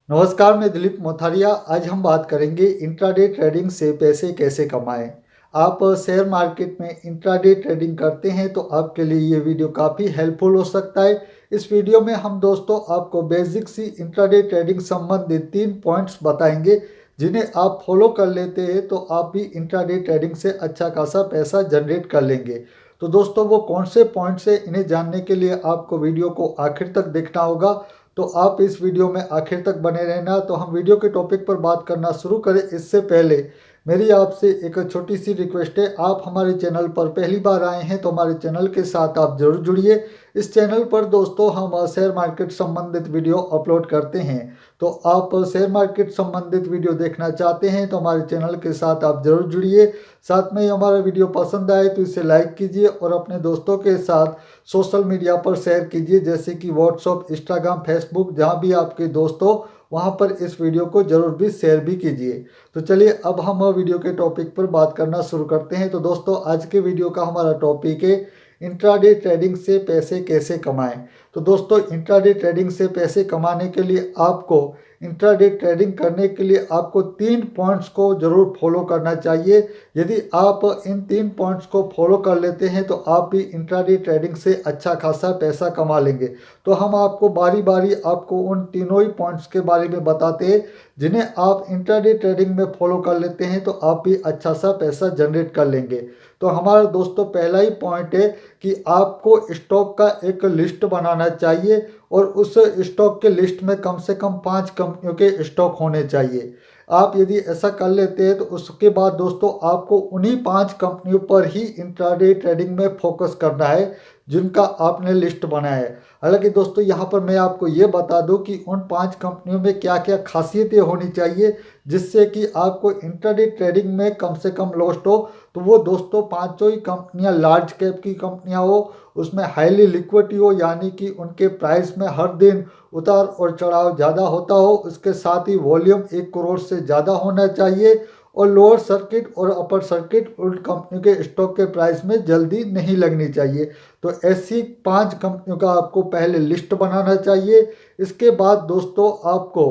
नमस्कार, मैं दिलीप मोथारिया। आज हम बात करेंगे इंट्राडे ट्रेडिंग से पैसे कैसे कमाएं। आप शेयर मार्केट में इंट्राडे ट्रेडिंग करते हैं तो आपके लिए ये वीडियो काफ़ी हेल्पफुल हो सकता है। इस वीडियो में हम दोस्तों आपको बेसिक सी इंट्राडे ट्रेडिंग संबंधित 3 पॉइंट्स बताएंगे, जिन्हें आप फॉलो कर लेते हैं तो आप भी इंट्राडे ट्रेडिंग से अच्छा खासा पैसा जनरेट कर लेंगे। तो दोस्तों, वो कौन से पॉइंट्स हैं, इन्हें जानने के लिए आपको वीडियो को आखिर तक देखना होगा। तो आप इस वीडियो में आखिर तक बने रहना। तो हम वीडियो के टॉपिक पर बात करना शुरू करें इससे पहले मेरी आपसे एक छोटी सी रिक्वेस्ट है। आप हमारे चैनल पर पहली बार आए हैं तो हमारे चैनल के साथ आप जरूर जुड़िए। इस चैनल पर दोस्तों हम शेयर मार्केट संबंधित वीडियो अपलोड करते हैं। तो आप शेयर मार्केट संबंधित वीडियो देखना चाहते हैं तो हमारे चैनल के साथ आप जरूर जुड़िए। साथ में हमारा वीडियो पसंद आए तो इसे लाइक कीजिए और अपने दोस्तों के साथ सोशल मीडिया पर शेयर कीजिए, जैसे कि व्हाट्सअप, इंस्टाग्राम, फेसबुक, जहां भी आपके दोस्त हो वहां पर इस वीडियो को जरूर भी शेयर भी कीजिए। तो चलिए अब हम वीडियो के टॉपिक पर बात करना शुरू करते हैं। तो दोस्तों, आज के वीडियो का हमारा टॉपिक है इंट्राडे ट्रेडिंग से पैसे कैसे कमाएं। तो दोस्तों, इंट्राडे ट्रेडिंग से पैसे कमाने के लिए आपको इंट्राडे ट्रेडिंग करने के लिए आपको 3 पॉइंट्स को जरूर फॉलो करना चाहिए। यदि आप इन 3 पॉइंट्स को फॉलो कर लेते हैं तो आप भी इंट्राडे ट्रेडिंग से अच्छा खासा पैसा कमा लेंगे। तो हम आपको बारी बारी आपको उन तीनों ही पॉइंट्स के बारे में बताते हैं, जिन्हें आप इंट्राडे ट्रेडिंग में फॉलो कर लेते हैं तो आप भी अच्छा सा पैसा जनरेट कर लेंगे। तो हमारा दोस्तों पहला ही पॉइंट है कि आपको स्टॉक का एक लिस्ट बनाना चाहिए और उस स्टॉक के लिस्ट में कम से कम 5 कंपनियों के स्टॉक होने चाहिए। आप यदि ऐसा कर लेते हैं तो उसके बाद दोस्तों आपको उन्हीं 5 कंपनियों पर ही इंट्राडे ट्रेडिंग में फोकस करना है जिनका आपने लिस्ट बनाया है। हालांकि दोस्तों, यहाँ पर मैं आपको ये बता दूं कि उन 5 कंपनियों में क्या क्या खासियतें होनी चाहिए जिससे कि आपको इंट्राडे ट्रेडिंग में कम से कम लॉस हो। तो वो दोस्तों पांचों ही कंपनियां लार्ज कैप की कंपनियां हो, उसमें हाईली लिक्विडिटी हो, यानी कि उनके प्राइस में हर दिन उतार और चढ़ाव ज़्यादा होता हो। उसके साथ ही वॉल्यूम 1 करोड़ से ज़्यादा होना चाहिए और लोअर सर्किट और अपर सर्किट उन कंपनियों के स्टॉक के प्राइस में जल्दी नहीं लगनी चाहिए। तो ऐसी 5 कंपनियों का आपको पहले लिस्ट बनाना चाहिए। इसके बाद दोस्तों आपको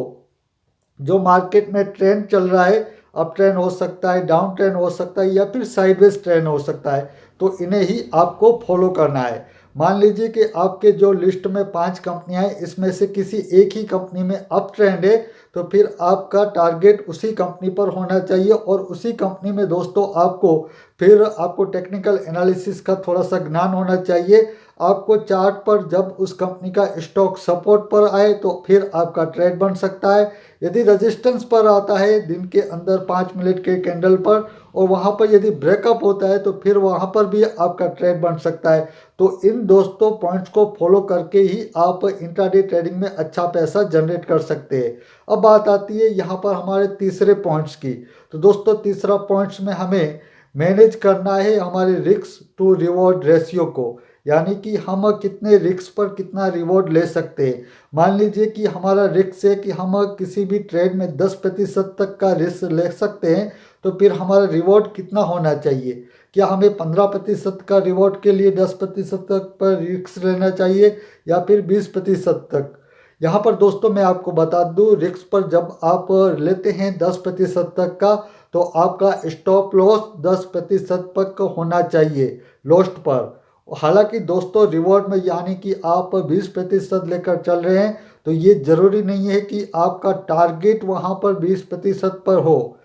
जो मार्केट में ट्रेंड चल रहा है, अप ट्रेंड हो सकता है, डाउन ट्रेंड हो सकता है या फिर साइडवेज ट्रेंड हो सकता है, तो इन्हें ही आपको फॉलो करना है। मान लीजिए कि आपके जो लिस्ट में 5 कंपनियां हैं, इसमें से किसी एक ही कंपनी में अप ट्रेंड है, तो फिर आपका टारगेट उसी कंपनी पर होना चाहिए और उसी कंपनी में दोस्तों आपको टेक्निकल एनालिसिस का थोड़ा सा ज्ञान होना चाहिए। आपको चार्ट पर जब उस कंपनी का स्टॉक सपोर्ट पर आए तो फिर आपका ट्रेड बन सकता है। यदि रेजिस्टेंस पर आता है दिन के अंदर 5 मिनट के कैंडल पर और वहां पर यदि ब्रेकअप होता है तो फिर वहां पर भी आपका ट्रेड बन सकता है। तो इन दोस्तों पॉइंट्स को फॉलो करके ही आप इंट्राडे ट्रेडिंग में अच्छा पैसा जनरेट कर सकते हैं। अब बात आती है यहाँ पर हमारे तीसरे पॉइंट्स की। तो दोस्तों, तीसरा पॉइंट्स में हमें मैनेज करना है हमारे रिस्क टू रिवॉर्ड रेशियो को, यानी कि हम कितने रिस्क पर कितना रिवॉर्ड ले सकते हैं। मान लीजिए कि हमारा रिस्क है कि हम किसी भी ट्रेड में 10% तक का रिस्क ले सकते हैं, तो फिर हमारा रिवॉर्ड कितना होना चाहिए। क्या हमें 15% का रिवॉर्ड के लिए 10% तक पर रिस्क लेना चाहिए या फिर 20% तक। यहाँ पर दोस्तों मैं आपको बता दूँ, रिस्क पर जब आप लेते हैं 10% तक का, तो आपका स्टॉप लॉस 10% तक होना चाहिए लॉस्ट पर। हालांकि दोस्तों रिवॉर्ड में यानी कि आप 20% लेकर चल रहे हैं, तो ये ज़रूरी नहीं है कि आपका टारगेट वहाँ पर 20% पर हो।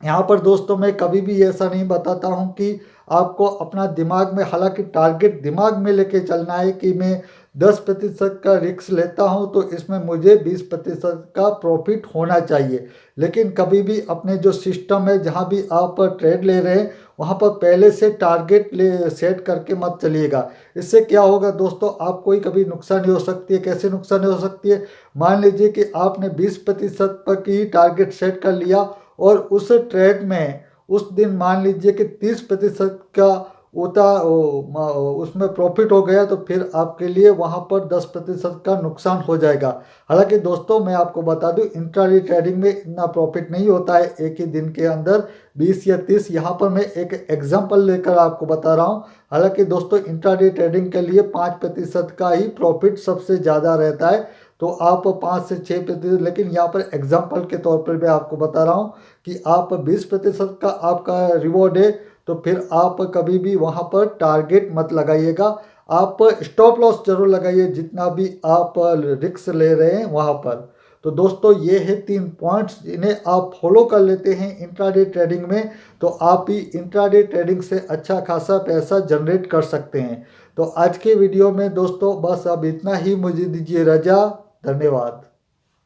यहाँ पर दोस्तों मैं कभी भी ऐसा नहीं बताता हूँ कि आपको अपना दिमाग में, हालांकि टारगेट दिमाग में लेके चलना है कि मैं 10% का रिस्क लेता हूँ तो इसमें मुझे 20% का प्रॉफिट होना चाहिए। लेकिन कभी भी अपने जो सिस्टम है, जहाँ भी आप ट्रेड ले रहे हैं, वहाँ पर पहले से टारगेट ले सेट करके मत चलिएगा। इससे क्या होगा दोस्तों, आपको ही कभी नुकसानी हो सकती है। कैसे नुकसानी हो सकती है, मान लीजिए कि आपने 20% पर की टारगेट सेट कर लिया और उस ट्रेड में उस दिन मान लीजिए कि 30% का उसमें प्रॉफिट हो गया, तो फिर आपके लिए वहाँ पर 10% का नुकसान हो जाएगा। हालांकि दोस्तों मैं आपको बता दूं, इंट्राडे ट्रेडिंग में इतना प्रॉफिट नहीं होता है एक ही दिन के अंदर 20 या 30। यहाँ पर मैं एक एग्जांपल लेकर आपको बता रहा हूँ। हालांकि दोस्तों इंट्राडे ट्रेडिंग के लिए 5% का ही प्रॉफिट सबसे ज़्यादा रहता है। तो आप 5 से 6%, लेकिन यहाँ पर एग्जाम्पल के तौर पर मैं आपको बता रहा हूँ कि आप 20% का आपका रिवॉर्ड है, तो फिर आप कभी भी वहाँ पर टारगेट मत लगाइएगा। आप स्टॉप लॉस जरूर लगाइए जितना भी आप रिस्क ले रहे हैं वहाँ पर। तो दोस्तों ये है 3 पॉइंट्स, इन्हें आप फॉलो कर लेते हैं इंट्राडे ट्रेडिंग में, तो आप ही इंट्राडे ट्रेडिंग से अच्छा खासा पैसा जनरेट कर सकते हैं। तो आज के वीडियो में दोस्तों बस अब इतना ही, मुझे दीजिए रजा। धन्यवाद।